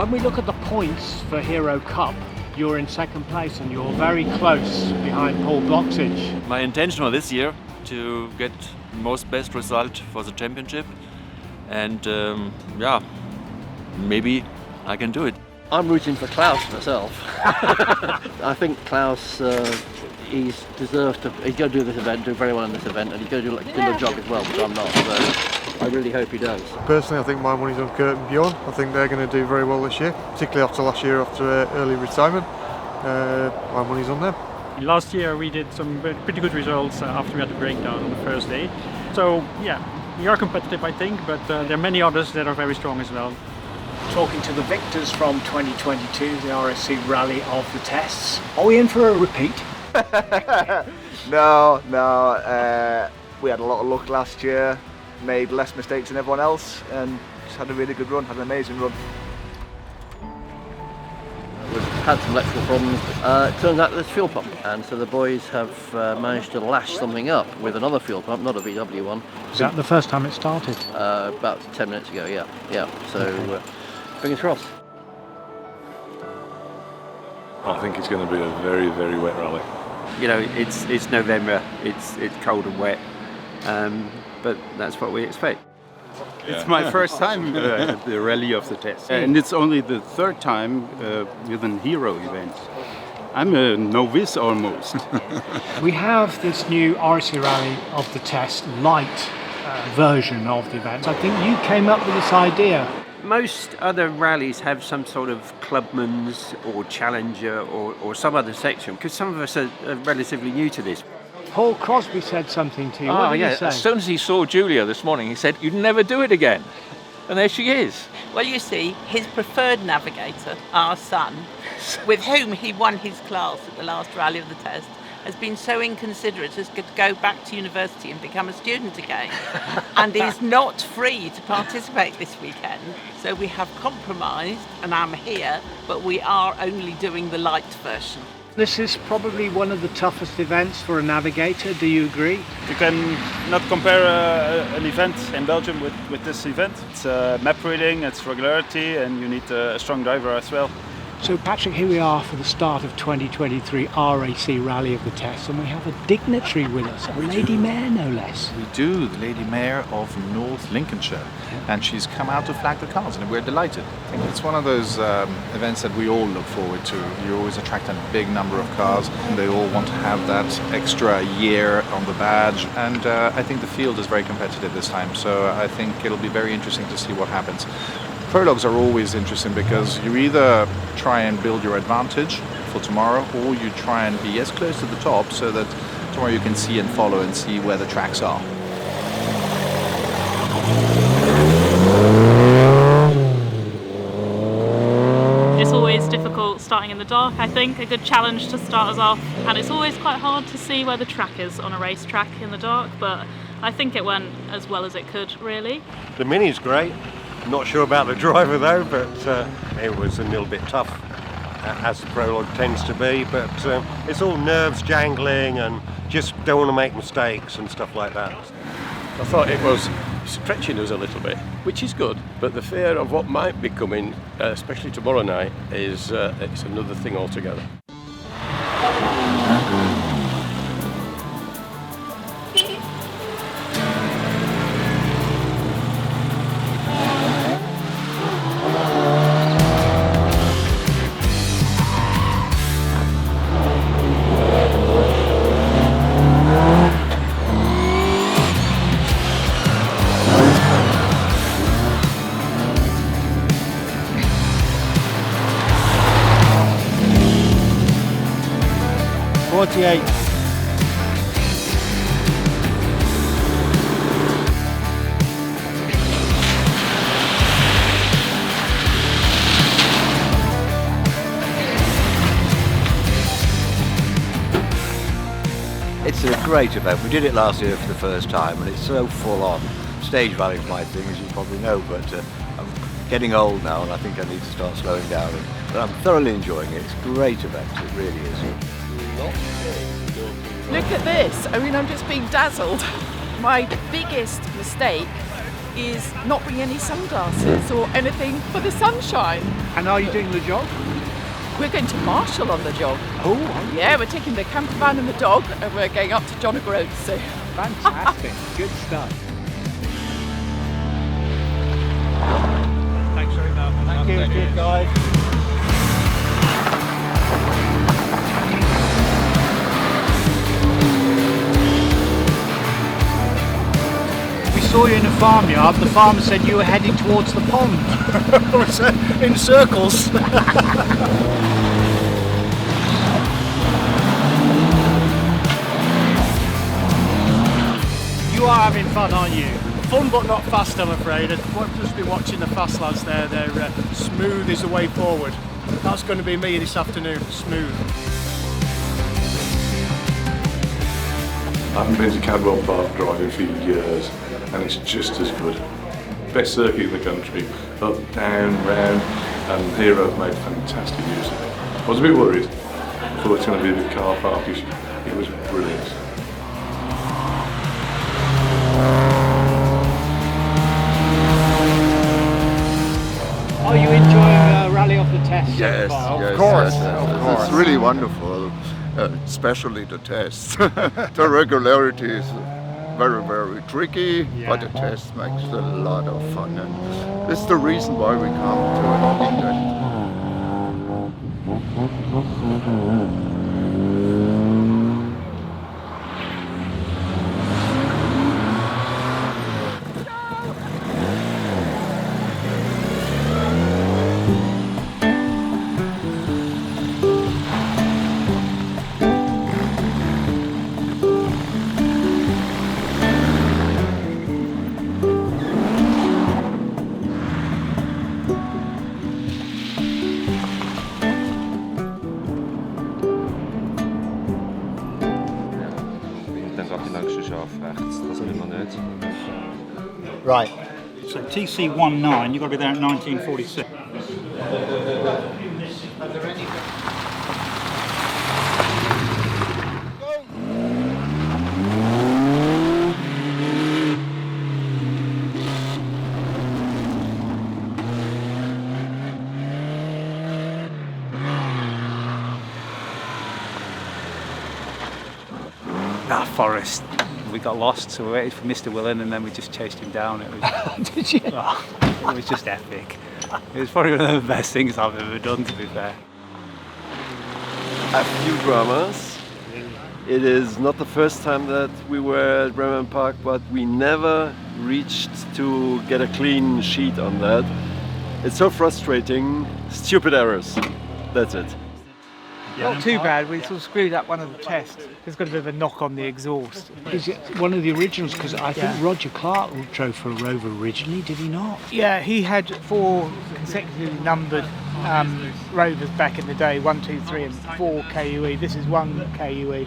When we look at the points for Hero Cup, you're in second place and you're very close behind Paul Bloxage. My intention was this year to get most best result for the championship, and maybe I can do it. I'm rooting for Klaus myself. I think Klaus, he's deserved to. He's going to do this event, do very well in this event, and he's going to do a good job as well, which I'm not. So I really hope he does. Personally, I think my money's on Kurt and Bjorn. I think they're going to do very well this year, particularly after last year, after early retirement. My money's on them. Last year we did some pretty good results after we had the breakdown on the first day. So yeah, we are competitive, I think, but there are many others that are very strong as well. Talking to the victors from 2022, the RAC Rally of the Tests. Are we in for a repeat? No. We had a lot of luck last year, made less mistakes than everyone else, and just had a really good run, had an amazing run. We've had some electrical problems. It turns out there's a fuel pump, and so the boys have managed to lash something up with another fuel pump, not a VW one. Is that the first time it started? About 10 minutes ago, yeah. So fingers crossed. I think it's going to be a very, very wet rally. You know, it's November, it's cold and wet, but that's what we expect. It's my first time at the Rally of the Test, and it's only the third time with an hero event. I'm a novice almost. We have this new RAC Rally of the Test light version of the event. I think you came up with this idea. Most other rallies have some sort of clubman's or challenger or some other section, because some of us are relatively new to this. Paul Crosby said something to you. What did he say? As soon as he saw Julia this morning, he said, "You'd never do it again." And there she is. Well, you see, his preferred navigator, our son, with whom he won his class at the last Rally of the Test, has been so inconsiderate as to go back to university and become a student again, and is not free to participate this weekend. So we have compromised, and I'm here, but we are only doing the light version. This is probably one of the toughest events for a navigator, do you agree? You can not compare an event in Belgium with this event. It's map reading, it's regularity, and you need a strong driver as well. So Patrick, here we are for the start of 2023 RAC Rally of the Test, and we have a dignitary with us, a Lady Mayor no less. We do, the Lady Mayor of North Lincolnshire, and she's come out to flag the cars, and we're delighted. I think it's one of those events that we all look forward to. You always attract a big number of cars, and they all want to have that extra year on the badge, and I think the field is very competitive this time, so I think it'll be very interesting to see what happens. Prologues are always interesting because you either try and build your advantage for tomorrow, or you try and be as close to the top so that tomorrow you can see and follow and see where the tracks are. It's always difficult starting in the dark, I think, a good challenge to start us off, and it's always quite hard to see where the track is on a racetrack in the dark, but I think it went as well as it could, really. The Mini's great. Not sure about the driver though, but it was a little bit tough, as the prologue tends to be, but it's all nerves jangling and just don't want to make mistakes and stuff like that. I thought it was stretching us a little bit, which is good, but the fear of what might be coming, especially tomorrow night, is it's another thing altogether. It's a great event. We did it last year for the first time, and it's so full on. Stage rally is my thing, as you probably know, but I'm getting old now and I think I need to start slowing down. But I'm thoroughly enjoying it. It's a great event, it really is. Look at this. I mean, I'm just being dazzled. My biggest mistake is not bring any sunglasses or anything for the sunshine. And are you doing the jog? We're going to Marshall on the jog. Oh, yeah, we're taking the camper van and the dog, and we're going up to John O'Groats. So. Fantastic, good stuff. Thanks very much. Thank you, good guys. We saw you in a farmyard. The farmer said you were heading towards the pond. In circles. You are having fun, aren't you? Fun but not fast, I'm afraid. I've just been watching the fast lads there. They're smooth is the way forward. That's going to be me this afternoon, smooth. I haven't been to Cadwell Park driving for years, and it's just as good. Best circuit in the country, up, down, round, and Hero made fantastic use of it. I was a bit worried. I thought it was going to be a bit car parkish. It was brilliant. Are you enjoying Rally of the Test? Yes, so far? yes, Of course, yes, of yes. course. It's really wonderful, especially the test. The regularity is very, very tricky, but the test makes a lot of fun, and it's the reason why we come to England. Right. So TC19, you've got to be there at 1946. Forest. We got lost, so we waited for Mr. Willen, and then we just chased him down. It was, Did you? Oh, it was just epic. It was probably one of the best things I've ever done, to be fair. A few dramas. It is not the first time that we were at Bremen Park, but we never reached to get a clean sheet on that. It's so frustrating. Stupid errors. That's it. Not too bad, we sort of screwed up one of the tests. There's got a bit of a knock on the exhaust. Is it one of the originals? Because I think Roger Clark drove for a Rover originally, did he not? Yeah, he had 4 consecutively numbered Rovers back in the day, 1, 2, 3 and 4 KUE. This is 1 KUE,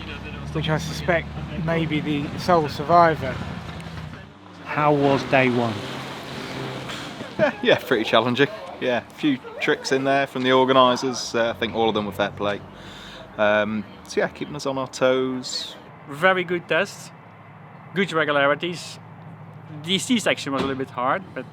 which I suspect may be the sole survivor. How was day one? Yeah, pretty challenging. Yeah, a few tricks in there from the organisers. I think all of them were fair play. So yeah, keeping us on our toes. Very good test, good regularities. The C section was a little bit hard, but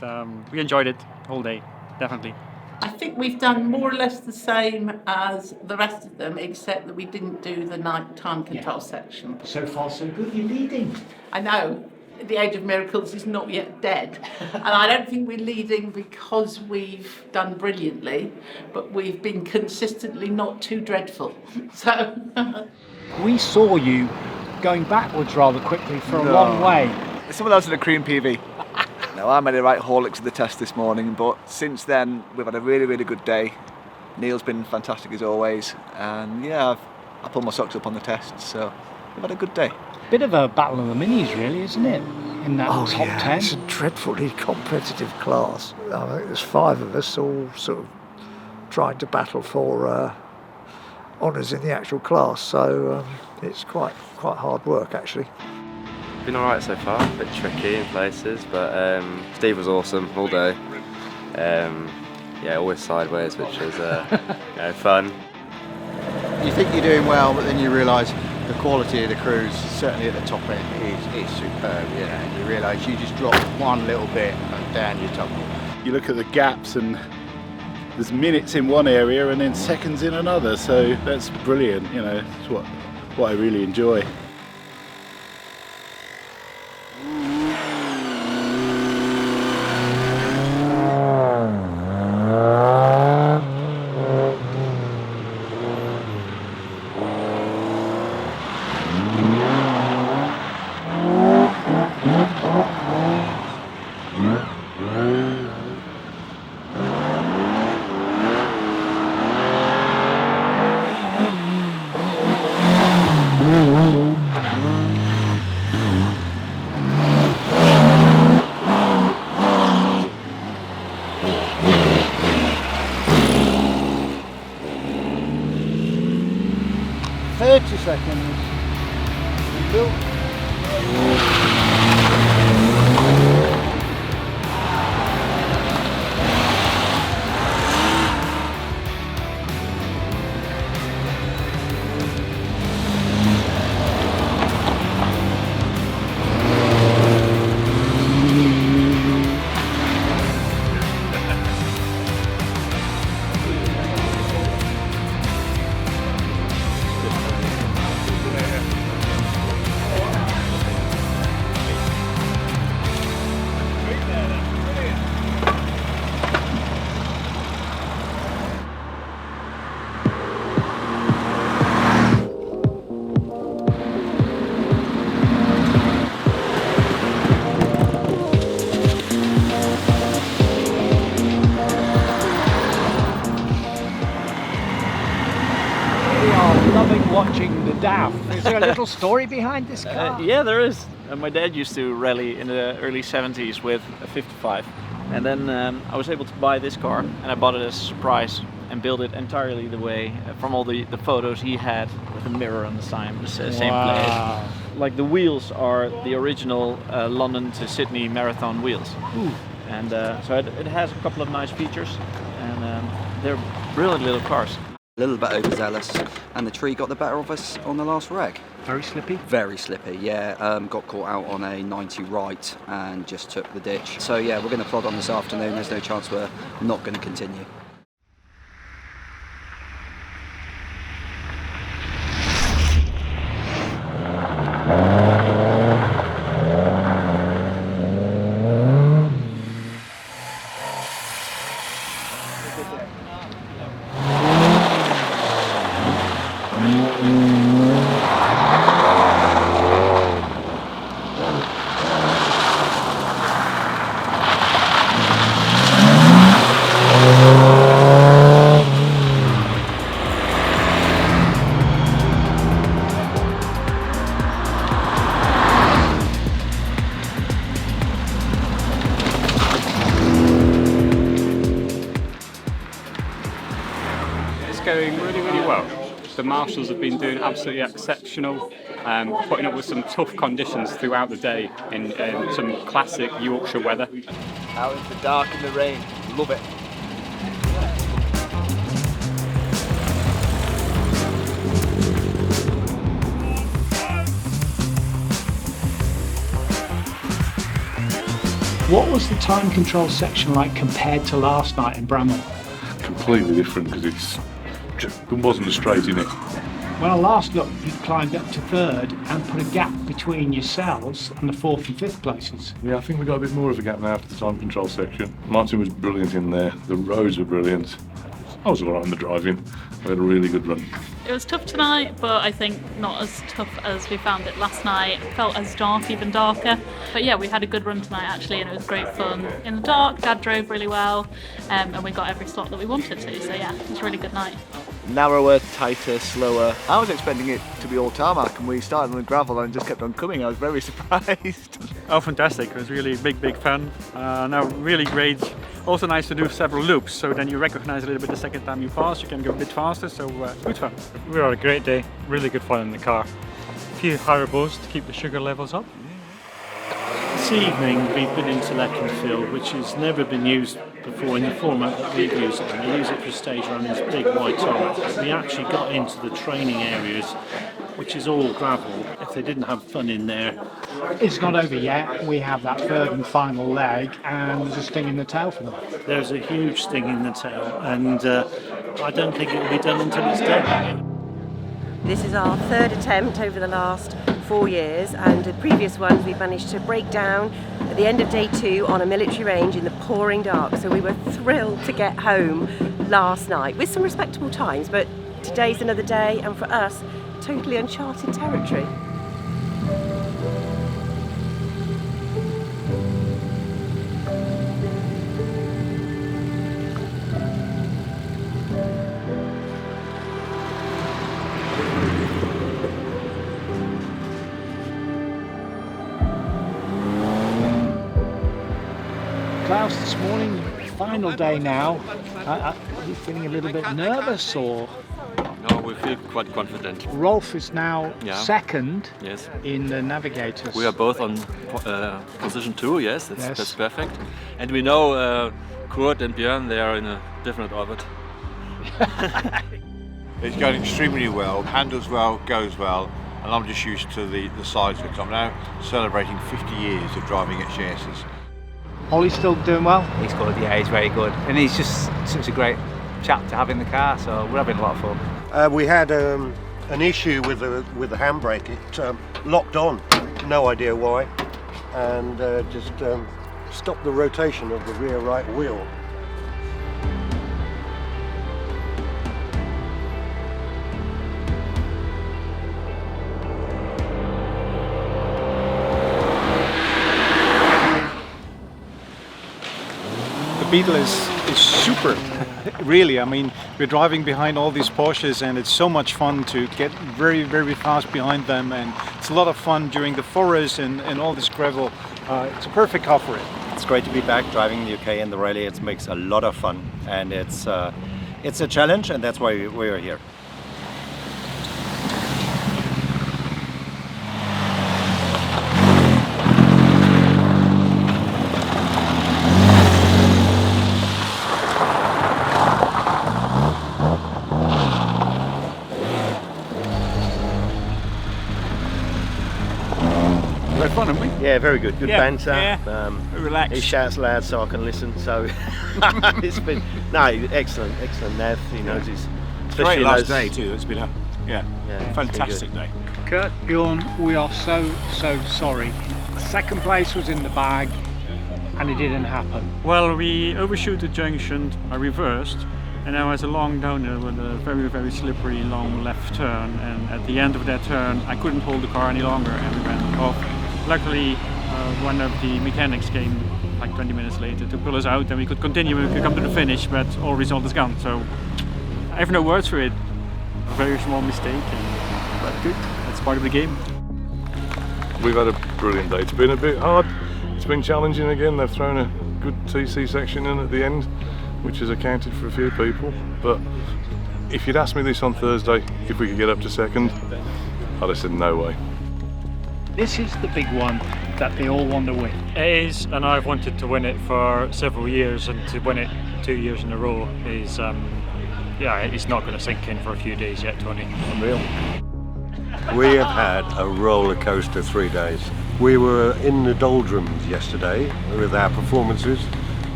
we enjoyed it all day, definitely. I think we've done more or less the same as the rest of them, except that we didn't do the night time control section. So far so good, you're leading. I know. The age of miracles is not yet dead, and I don't think we're leading because we've done brilliantly, but we've been consistently not too dreadful. So we saw you going backwards rather quickly for a long way. Someone else in a cream PV. No, I made the right haulix of the test this morning, but since then we've had a really, really good day. Neil's been fantastic as always, and yeah, I pulled my socks up on the test, so we've had a good day. Bit of a battle of the minis, really, isn't it? In that top 10. It's a dreadfully competitive class. I think there's 5 of us all sort of trying to battle for honours in the actual class. So it's quite hard work, actually. Been all right so far. A bit tricky in places, but Steve was awesome all day. Yeah, always sideways, which is fun. You think you're doing well, but then you realise the quality of the crews, certainly at the top end, is superb. You know, you realise you just drop one little bit and down you tumble. You look at the gaps and there's minutes in one area and then seconds in another, so that's brilliant. You know, it's what I really enjoy. Seconds. Watching the DAF. Is there a little story behind this car? Yeah, there is. My dad used to rally in the early 70s with a 55, and then I was able to buy this car, and I bought it as a surprise and built it entirely the way from all the photos he had with a mirror on the same place. Like the wheels are the original London to Sydney marathon wheels. Ooh. And so it has a couple of nice features, and they're brilliant little cars. A little bit overzealous, and the tree got the better of us on the last reg. Very slippy? Very slippy, yeah. Got caught out on a 90 right and just took the ditch. So yeah, we're going to plod on this afternoon. There's no chance we're not going to continue. Going really well. The marshals have been doing absolutely exceptional, putting up with some tough conditions throughout the day in some classic Yorkshire weather. Out in the dark and the rain, love it. What was the time control section like compared to last night in Bramall? Completely different because there wasn't a straight in it. When I last looked, you climbed up to third and put a gap between yourselves and the fourth and fifth places. Yeah, I think we got a bit more of a gap now after the time control section. Martin was brilliant in there, the roads were brilliant. I was alright on the driving, we had a really good run. It was tough tonight, but I think not as tough as we found it last night. It felt as dark, even darker. But yeah, we had a good run tonight actually, and it was great fun. In the dark, Dad drove really well, and we got every slot that we wanted to, so yeah, it was a really good night. Narrower, tighter, slower. I was expecting it to be all tarmac, and we started on the gravel and just kept on coming. I was very surprised. Oh, fantastic. It was really big fun. Now, really great. Also nice to do several loops, so then you recognize a little bit the second time you pass. You can go a bit faster, so good fun. We had a great day. Really good fun in the car. A few haribo's to keep the sugar levels up. This evening we've been into Leconfield, which has never been used before in the format that we've used it. We use it for stage runners, big wide tarmac. We actually got into the training areas, which which is all gravel. If they didn't have fun in there. It's not over yet. We have that third and final leg, and there's a sting in the tail for them. There's a huge sting in the tail, and I don't think it will be done until it's done. This is our third attempt over the last 4 years, and the previous ones we've managed to break down at the end of day 2 on a military range in the pouring dark. So we were thrilled to get home last night with some respectable times, but today's another day, and for us, totally uncharted territory. Klaus, this morning, final day now. Are you feeling a little bit nervous, or? No, we feel quite confident. Rolf is now second yes. in the Navigators. We are both on position 2, yes, that's perfect. And we know Kurt and Björn, they are in a different orbit. It's going extremely well, handles well, goes well, and I'm just used to the size of it. I'm now celebrating 50 years of driving HJSs. Ollie's still doing well? He's good, yeah, he's very good. And he's just such a great chap to have in the car, so we're having a lot of fun. We had an issue with the handbrake. It locked on, no idea why, and just stopped the rotation of the rear right wheel. The Beetle is super, really. I mean, we're driving behind all these Porsches, and it's so much fun to get very, very fast behind them, and it's a lot of fun during the forest and all this gravel. It's a perfect car for it. It's great to be back driving in the UK in the rally. It makes a lot of fun, and it's a challenge, and that's why we are here. Fun, haven't we? Yeah, very good. Good banter. Yeah. Relaxed. He shouts loud so I can listen. So it's been excellent, Nav. He knows his. Great last day too. It's been a fantastic day. Kurt, Bjorn, we are so sorry. Second place was in the bag, and it didn't happen. Well, we overshoot the junction. I reversed, and there was a long downhill with a very, very slippery long left turn. And at the end of that turn, I couldn't hold the car any longer, and we went off. Luckily, one of the mechanics came like 20 minutes later to pull us out, and we could continue, we could come to the finish, but all result is gone. So I have no words for it. A very small mistake, but good. That's part of the game. We've had a brilliant day. It's been a bit hard. It's been challenging again. They've thrown a good TC section in at the end, which has accounted for a few people. But if you'd asked me this on Thursday, if we could get up to second, I'd have said no way. This is the big one that they all want to win. It is, and I've wanted to win it for several years, and to win it 2 years in a row is, it's not going to sink in for a few days yet, Tony. Unreal. We have had a roller coaster 3 days. We were in the doldrums yesterday with our performances,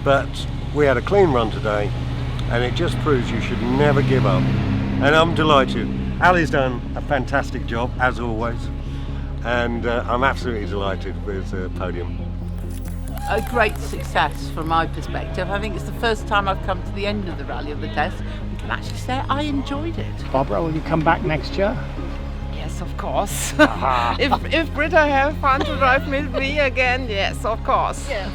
but we had a clean run today, and it just proves you should never give up. And I'm delighted. Ali's done a fantastic job, as always, and I'm absolutely delighted with the podium. A great success from my perspective. I think it's the first time I've come to the end of the Rally of the Test and can actually say I enjoyed it. Barbara, will you come back next year? Yes, of course. if Britta have fun to drive with me again, yes, of course. Yeah.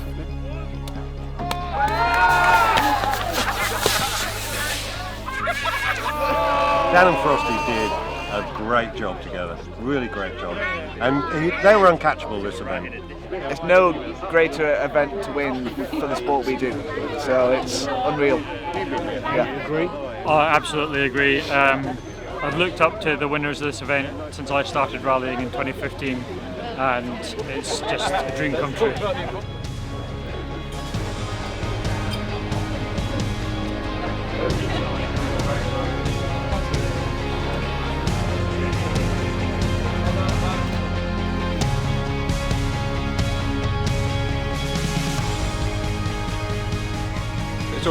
Dan and Frosty did a great job together, really great job, and they were uncatchable this event. There's no greater event to win for the sport we do, so it's unreal. Yeah. Agree? I absolutely agree. I've looked up to the winners of this event since I started rallying in 2015, and it's just a dream come true.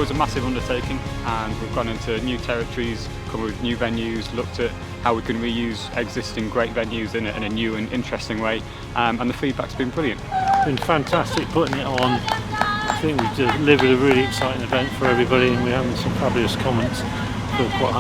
always a massive undertaking, and we've gone into new territories, come with new venues, looked at how we can reuse existing great venues in a new and interesting way, and the feedback's been brilliant. It's been fantastic putting it on. I think we've delivered a really exciting event for everybody, and we're having some fabulous comments for what